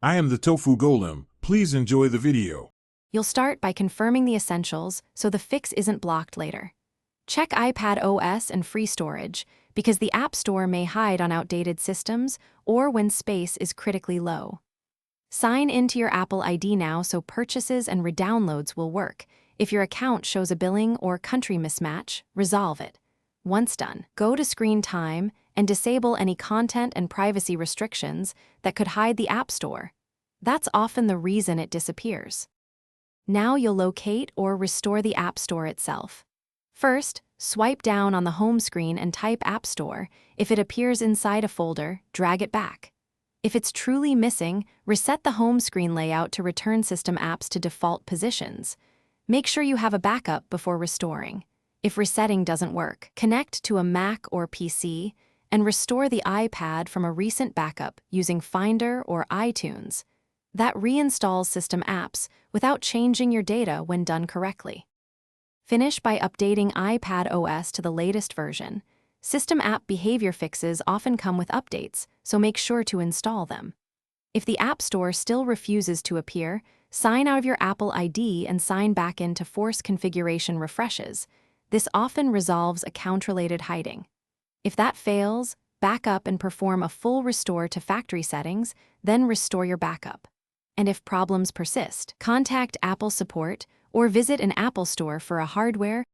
I am the Tofu Golem. Please enjoy the video. You'll start by confirming the essentials so the fix isn't blocked later. Check iPad OS and free storage, because the App Store may hide on outdated systems or when space is critically low. Sign into your Apple ID now so purchases and redownloads will work. If your account shows a billing or country mismatch, resolve it. Once done, go to Screen Time and disable any content and privacy restrictions that could hide the App Store. That's often the reason it disappears. Now you'll locate or restore the App Store itself. First, swipe down on the home screen and type App Store. If it appears inside a folder, drag it back. If it's truly missing, reset the home screen layout to return system apps to default positions. Make sure you have a backup before restoring. If resetting doesn't work, connect to a Mac or PC and restore the iPad from a recent backup using Finder or iTunes. That reinstalls system apps without changing your data when done correctly. Finish by updating iPad OS to the latest version. System app behavior fixes often come with updates, so make sure to install them. If the App Store still refuses to appear, sign out of your Apple ID and sign back in to force configuration refreshes. This often resolves account-related hiding. If that fails, back up and perform a full restore to factory settings, then restore your backup. And if problems persist, contact Apple support or visit an Apple store for a hardware.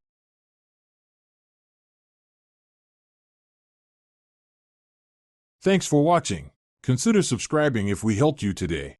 Thanks for watching. Consider subscribing if we helped you today.